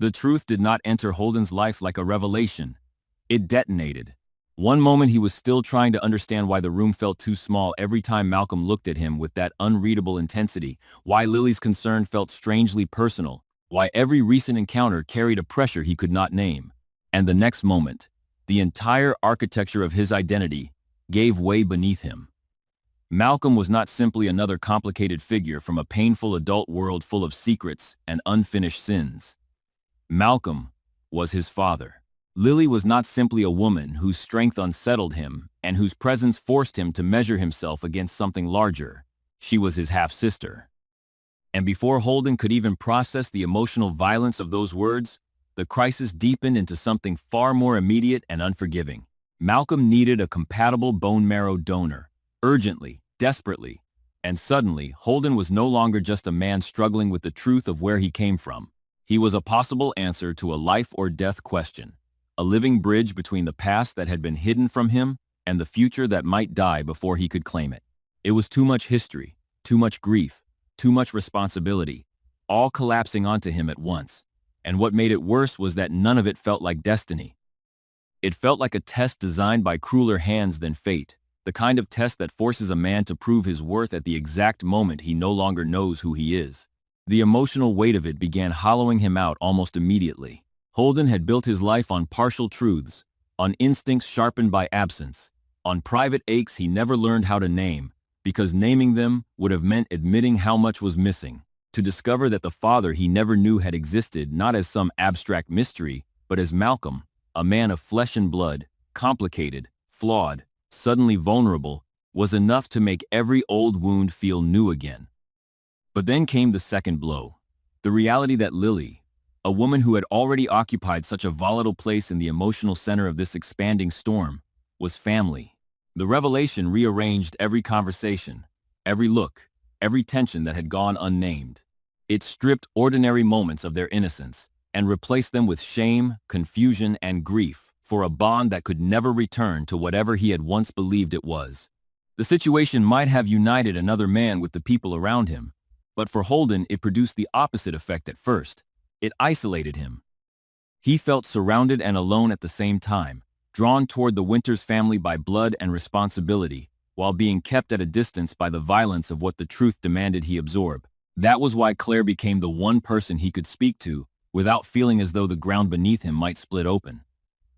The truth did not enter Holden's life like a revelation. It detonated. One moment he was still trying to understand why the room felt too small every time Malcolm looked at him with that unreadable intensity, why Lily's concern felt strangely personal, why every recent encounter carried a pressure he could not name. And the next moment, the entire architecture of his identity gave way beneath him. Malcolm was not simply another complicated figure from a painful adult world full of secrets and unfinished sins. Malcolm was his father. Lily was not simply a woman whose strength unsettled him and whose presence forced him to measure himself against something larger. She was his half-sister. And before Holden could even process the emotional violence of those words, the crisis deepened into something far more immediate and unforgiving. Malcolm needed a compatible bone marrow donor, urgently, desperately, and suddenly Holden was no longer just a man struggling with the truth of where he came from. He was a possible answer to a life or death question. A living bridge between the past that had been hidden from him and the future that might die before he could claim it. It was too much history, too much grief, too much responsibility, all collapsing onto him at once. And what made it worse was that none of it felt like destiny. It felt like a test designed by crueler hands than fate, the kind of test that forces a man to prove his worth at the exact moment he no longer knows who he is. The emotional weight of it began hollowing him out almost immediately. Holden had built his life on partial truths, on instincts sharpened by absence, on private aches he never learned how to name, because naming them would have meant admitting how much was missing. To discover that the father he never knew had existed not as some abstract mystery, but as Malcolm, a man of flesh and blood, complicated, flawed, suddenly vulnerable, was enough to make every old wound feel new again. But then came the second blow. The reality that Lily, a woman who had already occupied such a volatile place in the emotional center of this expanding storm, was family. The revelation rearranged every conversation, every look, every tension that had gone unnamed. It stripped ordinary moments of their innocence and replaced them with shame, confusion, and grief for a bond that could never return to whatever he had once believed it was. The situation might have united another man with the people around him, but for Holden it produced the opposite effect at first. It isolated him. He felt surrounded and alone at the same time, drawn toward the Winters family by blood and responsibility, while being kept at a distance by the violence of what the truth demanded he absorb. That was why Claire became the one person he could speak to, without feeling as though the ground beneath him might split open.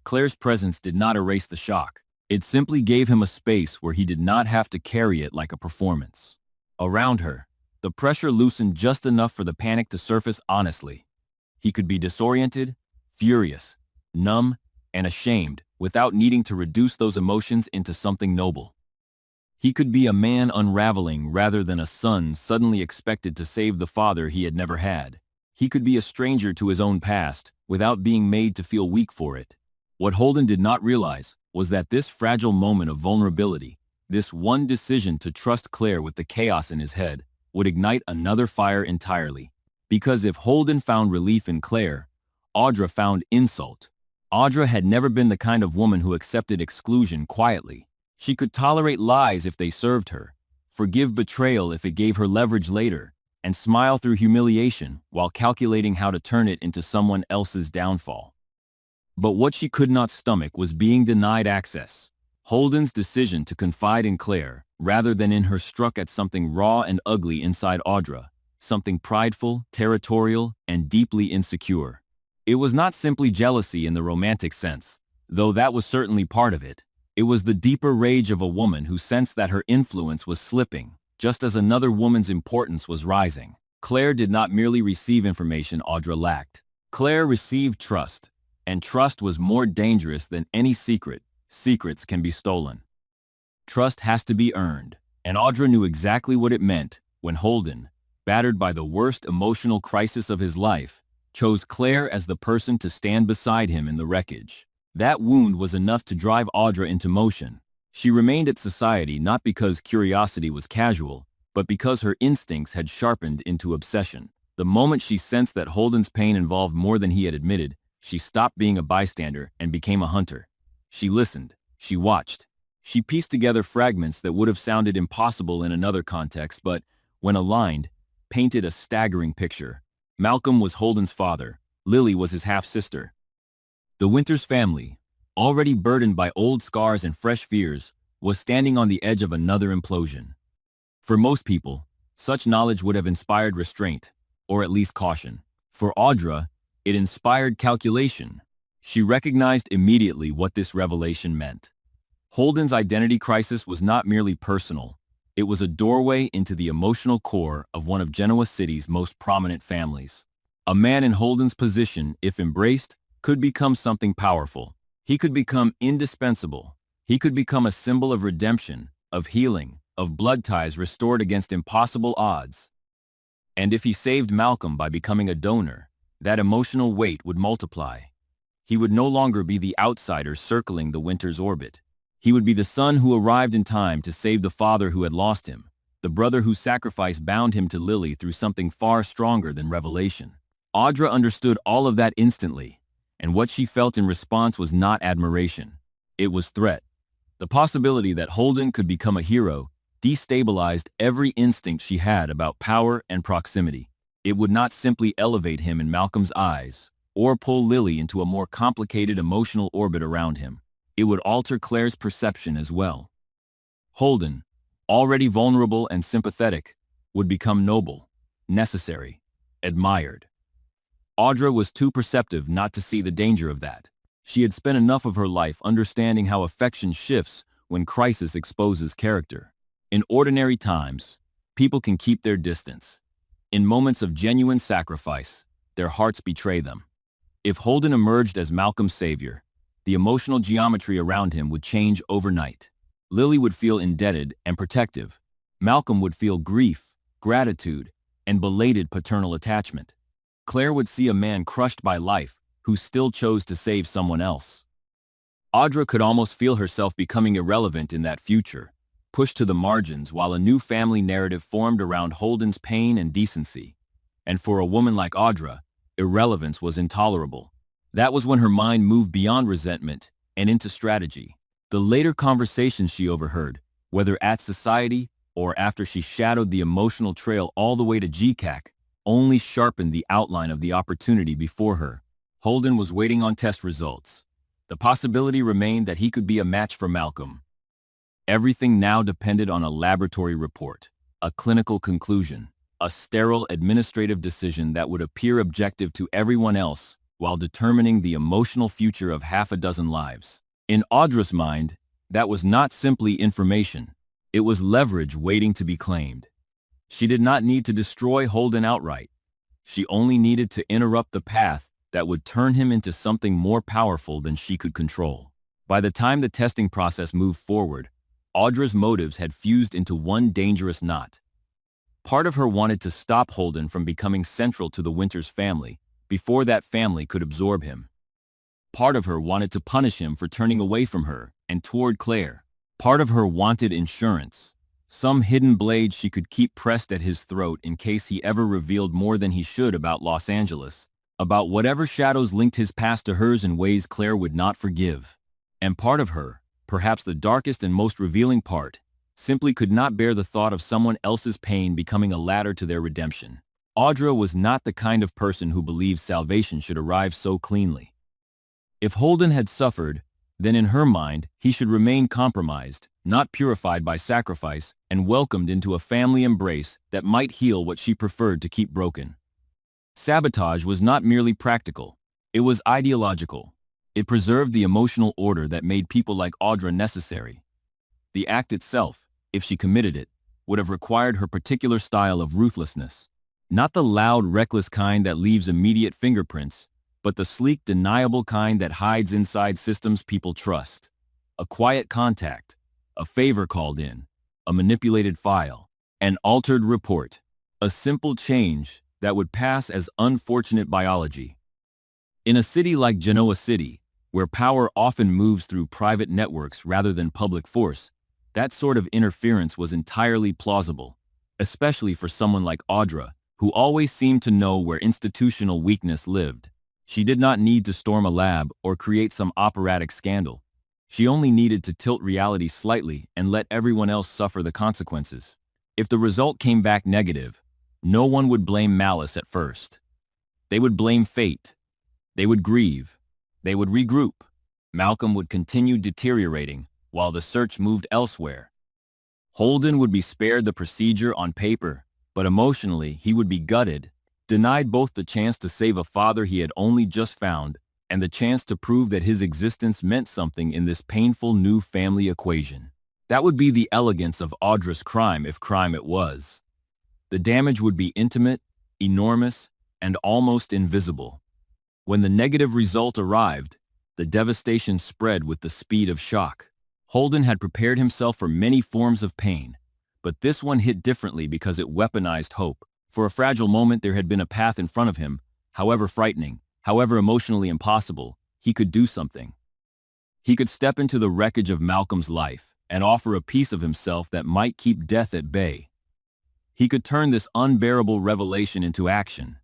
Claire's presence did not erase the shock. It simply gave him a space where he did not have to carry it like a performance. Around her, the pressure loosened just enough for the panic to surface honestly. He could be disoriented, furious, numb, and ashamed without needing to reduce those emotions into something noble. He could be a man unraveling rather than a son suddenly expected to save the father he had never had. He could be a stranger to his own past without being made to feel weak for it. What Holden did not realize was that this fragile moment of vulnerability, this one decision to trust Claire with the chaos in his head, would ignite another fire entirely. Because if Holden found relief in Claire, Audra found insult. Audra had never been the kind of woman who accepted exclusion quietly. She could tolerate lies if they served her, forgive betrayal if it gave her leverage later, and smile through humiliation while calculating how to turn it into someone else's downfall. But what she could not stomach was being denied access. Holden's decision to confide in Claire, rather than in her, struck at something raw and ugly inside Audra, something prideful, territorial, and deeply insecure. It was not simply jealousy in the romantic sense, though that was certainly part of it. It was the deeper rage of a woman who sensed that her influence was slipping, just as another woman's importance was rising. Claire did not merely receive information Audra lacked. Claire received trust, and trust was more dangerous than any secret. Secrets can be stolen. Trust has to be earned, and Audra knew exactly what it meant when Holden, battered by the worst emotional crisis of his life, chose Claire as the person to stand beside him in the wreckage. That wound was enough to drive Audra into motion. She remained at society not because curiosity was casual, but because her instincts had sharpened into obsession. The moment she sensed that Holden's pain involved more than he had admitted, she stopped being a bystander and became a hunter. She listened, she watched, she pieced together fragments that would have sounded impossible in another context, but, when aligned, painted a staggering picture. Malcolm was Holden's father, Lily was his half-sister. The Winters family, already burdened by old scars and fresh fears, was standing on the edge of another implosion. For most people, such knowledge would have inspired restraint, or at least caution. For Audra, it inspired calculation. She recognized immediately what this revelation meant. Holden's identity crisis was not merely personal. It was a doorway into the emotional core of one of Genoa City's most prominent families. A man in Holden's position, if embraced, could become something powerful. He could become indispensable. He could become a symbol of redemption, of healing, of blood ties restored against impossible odds. And if he saved Malcolm by becoming a donor, that emotional weight would multiply. He would no longer be the outsider circling the Winters' orbit. He would be the son who arrived in time to save the father who had lost him, the brother whose sacrifice bound him to Lily through something far stronger than revelation. Audra understood all of that instantly, and what she felt in response was not admiration. It was threat. The possibility that Holden could become a hero destabilized every instinct she had about power and proximity. It would not simply elevate him in Malcolm's eyes, or pull Lily into a more complicated emotional orbit around him. It would alter Claire's perception as well. Holden, already vulnerable and sympathetic, would become noble, necessary, admired. Audra was too perceptive not to see the danger of that. She had spent enough of her life understanding how affection shifts when crisis exposes character. In ordinary times, people can keep their distance. In moments of genuine sacrifice, their hearts betray them. If Holden emerged as Malcolm's savior, the emotional geometry around him would change overnight. Lily would feel indebted and protective. Malcolm would feel grief, gratitude, and belated paternal attachment. Claire would see a man crushed by life who still chose to save someone else. Audra could almost feel herself becoming irrelevant in that future, pushed to the margins while a new family narrative formed around Holden's pain and decency. And for a woman like Audra, irrelevance was intolerable. That was when her mind moved beyond resentment and into strategy. The later conversations she overheard, whether at society or after she shadowed the emotional trail all the way to GCAC, only sharpened the outline of the opportunity before her. Holden was waiting on test results. The possibility remained that he could be a match for Malcolm. Everything now depended on a laboratory report, a clinical conclusion, a sterile administrative decision that would appear objective to everyone else while determining the emotional future of half a dozen lives. In Audra's mind, that was not simply information. It was leverage waiting to be claimed. She did not need to destroy Holden outright. She only needed to interrupt the path that would turn him into something more powerful than she could control. By the time the testing process moved forward, Audra's motives had fused into one dangerous knot. Part of her wanted to stop Holden from becoming central to the Winters family before that family could absorb him. Part of her wanted to punish him for turning away from her and toward Claire. Part of her wanted insurance, some hidden blade she could keep pressed at his throat in case he ever revealed more than he should about Los Angeles, about whatever shadows linked his past to hers in ways Claire would not forgive. And part of her, perhaps the darkest and most revealing part, simply could not bear the thought of someone else's pain becoming a ladder to their redemption. Audra was not the kind of person who believed salvation should arrive so cleanly. If Holden had suffered, then in her mind, he should remain compromised, not purified by sacrifice, and welcomed into a family embrace that might heal what she preferred to keep broken. Sabotage was not merely practical. It was ideological. It preserved the emotional order that made people like Audra necessary. The act itself, if she committed it, would have required her particular style of ruthlessness. Not the loud, reckless kind that leaves immediate fingerprints, but the sleek, deniable kind that hides inside systems people trust. A quiet contact, a favor called in, a manipulated file, an altered report, a simple change that would pass as unfortunate biology. In a city like Genoa City, where power often moves through private networks rather than public force, that sort of interference was entirely plausible, especially for someone like Audra, who always seemed to know where institutional weakness lived. She did not need to storm a lab or create some operatic scandal. She only needed to tilt reality slightly and let everyone else suffer the consequences. If the result came back negative, no one would blame malice at first. They would blame fate, They would grieve. They would regroup. Malcolm would continue deteriorating while the search moved elsewhere. Holden would be spared the procedure on paper, but emotionally he would be gutted, denied both the chance to save a father he had only just found and the chance to prove that his existence meant something in this painful new family equation. That would be the elegance of Audra's crime if crime it was. The damage would be intimate, enormous, and almost invisible. When the negative result arrived, the devastation spread with the speed of shock. Holden had prepared himself for many forms of pain, but this one hit differently because it weaponized hope. For a fragile moment there had been a path in front of him, however frightening, however emotionally impossible, he could do something. He could step into the wreckage of Malcolm's life and offer a piece of himself that might keep death at bay. He could turn this unbearable revelation into action.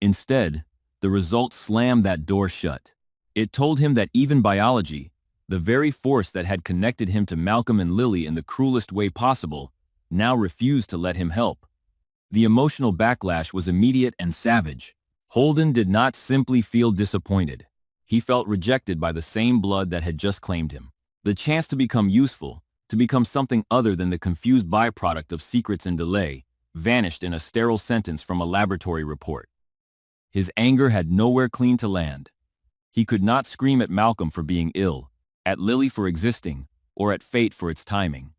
Instead, the result slammed that door shut. It told him that even biology, the very force that had connected him to Malcolm and Lily in the cruelest way possible, now refused to let him help. The emotional backlash was immediate and savage. Holden did not simply feel disappointed. He felt rejected by the same blood that had just claimed him. The chance to become useful, to become something other than the confused byproduct of secrets and delay, vanished in a sterile sentence from a laboratory report. His anger had nowhere clean to land. He could not scream at Malcolm for being ill, at Lily for existing, or at fate for its timing.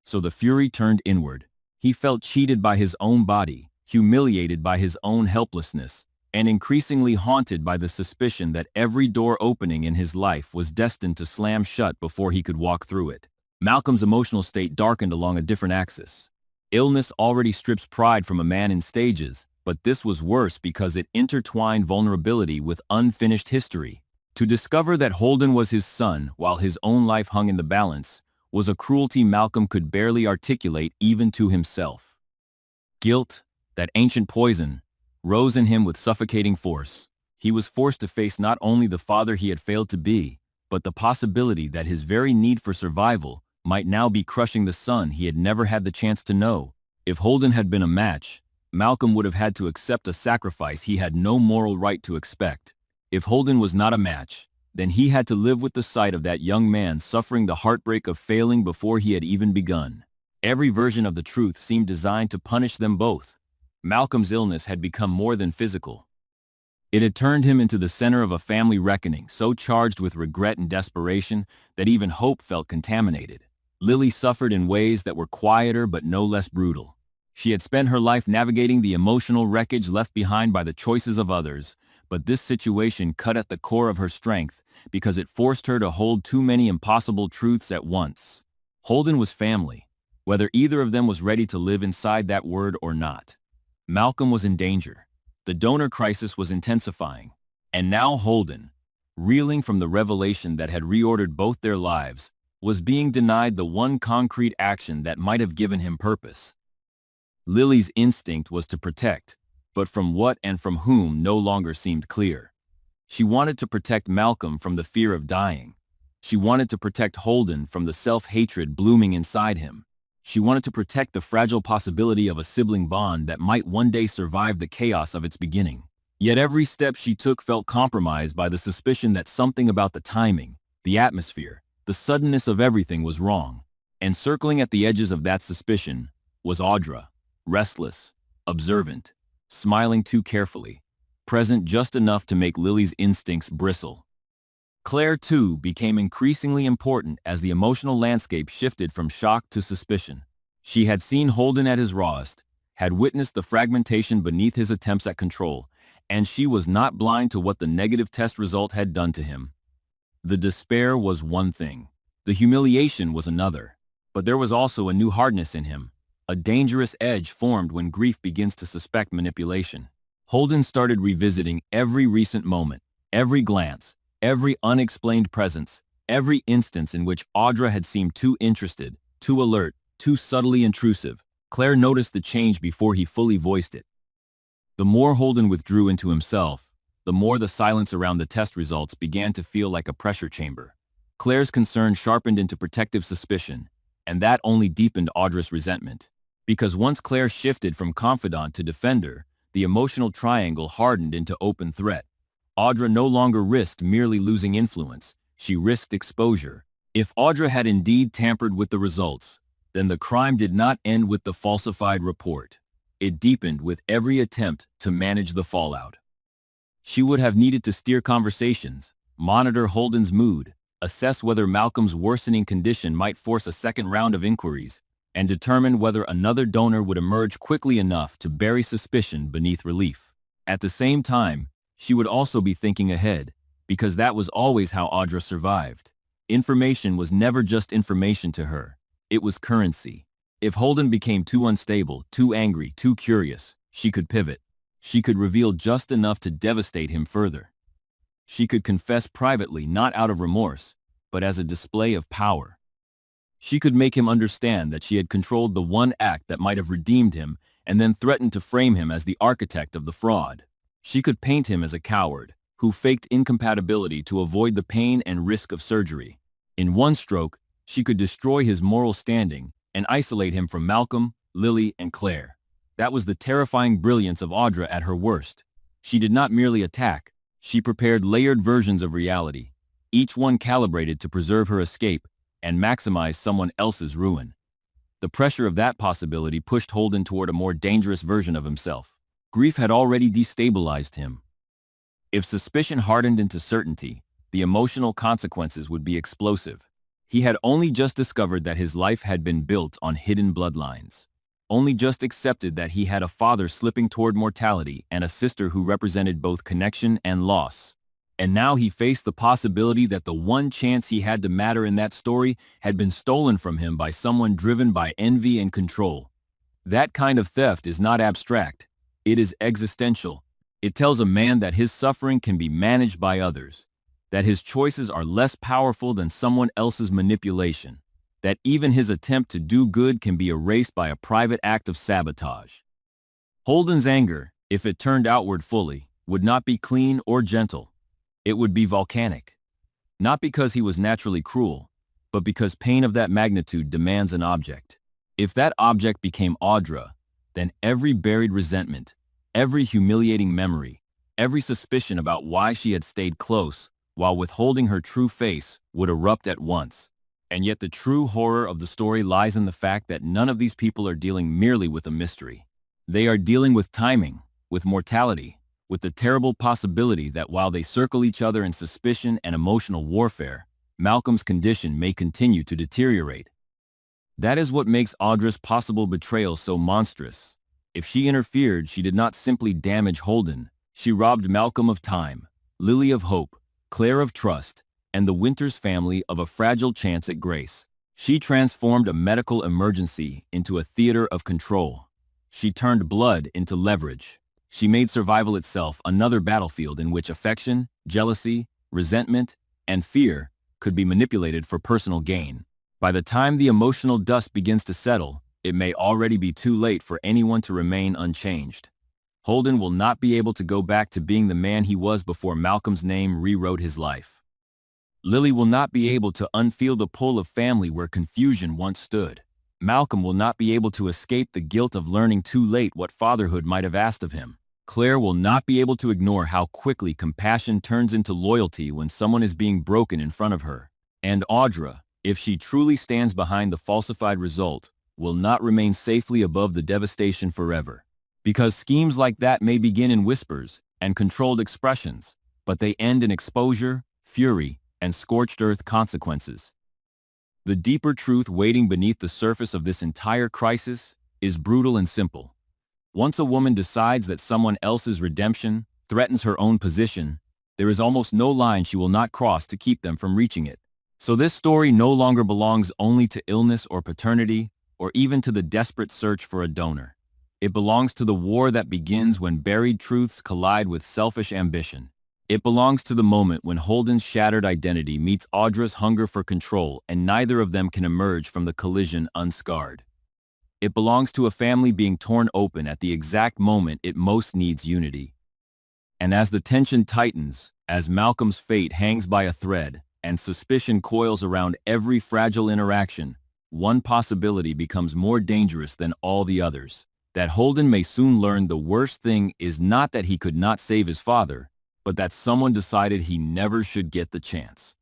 So the fury turned inward. He felt cheated by his own body, humiliated by his own helplessness, and increasingly haunted by the suspicion that every door opening in his life was destined to slam shut before he could walk through it. Malcolm's emotional state darkened along a different axis. Illness already strips pride from a man in stages, but this was worse because it intertwined vulnerability with unfinished history. To discover that Holden was his son while his own life hung in the balance was a cruelty Malcolm could barely articulate even to himself. Guilt, that ancient poison, rose in him with suffocating force. He was forced to face not only the father he had failed to be, but the possibility that his very need for survival might now be crushing the son he had never had the chance to know. If Holden had been a match, Malcolm would have had to accept a sacrifice he had no moral right to expect. If Holden was not a match, then he had to live with the sight of that young man suffering the heartbreak of failing before he had even begun. Every version of the truth seemed designed to punish them both. Malcolm's illness had become more than physical. It had turned him into the center of a family reckoning so charged with regret and desperation that even hope felt contaminated. Lily suffered in ways that were quieter but no less brutal. She had spent her life navigating the emotional wreckage left behind by the choices of others, but this situation cut at the core of her strength because it forced her to hold too many impossible truths at once. Holden was family, whether either of them was ready to live inside that word or not. Malcolm was in danger. The donor crisis was intensifying. And now Holden, reeling from the revelation that had reordered both their lives, was being denied the one concrete action that might have given him purpose. Lily's instinct was to protect, but from what and from whom no longer seemed clear. She wanted to protect Malcolm from the fear of dying. She wanted to protect Holden from the self-hatred blooming inside him. She wanted to protect the fragile possibility of a sibling bond that might one day survive the chaos of its beginning. Yet every step she took felt compromised by the suspicion that something about the timing, the atmosphere, the suddenness of everything was wrong. And circling at the edges of that suspicion was Audra, restless, observant, smiling too carefully, present just enough to make Lily's instincts bristle. Claire, too, became increasingly important as the emotional landscape shifted from shock to suspicion. She had seen Holden at his rawest, had witnessed the fragmentation beneath his attempts at control, and she was not blind to what the negative test result had done to him. The despair was one thing. The humiliation was another. But there was also a new hardness in him, a dangerous edge formed when grief begins to suspect manipulation. Holden started revisiting every recent moment, every glance, every unexplained presence, every instance in which Audra had seemed too interested, too alert, too subtly intrusive. Claire noticed the change before he fully voiced it. The more Holden withdrew into himself, the more the silence around the test results began to feel like a pressure chamber. Claire's concern sharpened into protective suspicion, and that only deepened Audra's resentment. Because once Claire shifted from confidant to defender, the emotional triangle hardened into open threat. Audra no longer risked merely losing influence, she risked exposure. If Audra had indeed tampered with the results, then the crime did not end with the falsified report. It deepened with every attempt to manage the fallout. She would have needed to steer conversations, monitor Holden's mood, assess whether Malcolm's worsening condition might force a second round of inquiries, and determine whether another donor would emerge quickly enough to bury suspicion beneath relief. At the same time, she would also be thinking ahead, because that was always how Audra survived. Information was never just information to her. It was currency. If Holden became too unstable, too angry, too curious, she could pivot. She could reveal just enough to devastate him further. She could confess privately, not out of remorse, but as a display of power. She could make him understand that she had controlled the one act that might have redeemed him and then threatened to frame him as the architect of the fraud. She could paint him as a coward who faked incompatibility to avoid the pain and risk of surgery. In one stroke, she could destroy his moral standing and isolate him from Malcolm, Lily, and Claire. That was the terrifying brilliance of Audra at her worst. She did not merely attack, she prepared layered versions of reality, each one calibrated to preserve her escape and maximize someone else's ruin. The pressure of that possibility pushed Holden toward a more dangerous version of himself. Grief had already destabilized him. If suspicion hardened into certainty, the emotional consequences would be explosive. He had only just discovered that his life had been built on hidden bloodlines. Only just accepted that he had a father slipping toward mortality and a sister who represented both connection and loss. And now he faced the possibility that the one chance he had to matter in that story had been stolen from him by someone driven by envy and control. That kind of theft is not abstract. It is existential. It tells a man that his suffering can be managed by others, that his choices are less powerful than someone else's manipulation, that even his attempt to do good can be erased by a private act of sabotage. Holden's anger, if it turned outward fully, would not be clean or gentle. It would be volcanic. Not because he was naturally cruel, but because pain of that magnitude demands an object. If that object became Audra, then every buried resentment, every humiliating memory, every suspicion about why she had stayed close while withholding her true face would erupt at once. And yet the true horror of the story lies in the fact that none of these people are dealing merely with a mystery. They are dealing with timing, with mortality, with the terrible possibility that while they circle each other in suspicion and emotional warfare, Malcolm's condition may continue to deteriorate. That is what makes Audra's possible betrayal so monstrous. If she interfered, she did not simply damage Holden. She robbed Malcolm of time, Lily of hope, Claire of trust, and the Winters family of a fragile chance at grace. She transformed a medical emergency into a theater of control. She turned blood into leverage. She made survival itself another battlefield in which affection, jealousy, resentment, and fear could be manipulated for personal gain. By the time the emotional dust begins to settle, it may already be too late for anyone to remain unchanged. Holden will not be able to go back to being the man he was before Malcolm's name rewrote his life. Lily will not be able to unfeel the pull of family where confusion once stood. Malcolm will not be able to escape the guilt of learning too late what fatherhood might have asked of him. Claire will not be able to ignore how quickly compassion turns into loyalty when someone is being broken in front of her. And Audra, if she truly stands behind the falsified result, will not remain safely above the devastation forever. Because schemes like that may begin in whispers and controlled expressions, but they end in exposure, fury, and scorched earth consequences. The deeper truth waiting beneath the surface of this entire crisis is brutal and simple. Once a woman decides that someone else's redemption threatens her own position, there is almost no line she will not cross to keep them from reaching it. So this story no longer belongs only to illness or paternity, or even to the desperate search for a donor. It belongs to the war that begins when buried truths collide with selfish ambition. It belongs to the moment when Holden's shattered identity meets Audra's hunger for control and neither of them can emerge from the collision unscarred. It belongs to a family being torn open at the exact moment it most needs unity. And as the tension tightens, as Malcolm's fate hangs by a thread, and suspicion coils around every fragile interaction, one possibility becomes more dangerous than all the others. That Holden may soon learn the worst thing is not that he could not save his father, but that someone decided he never should get the chance.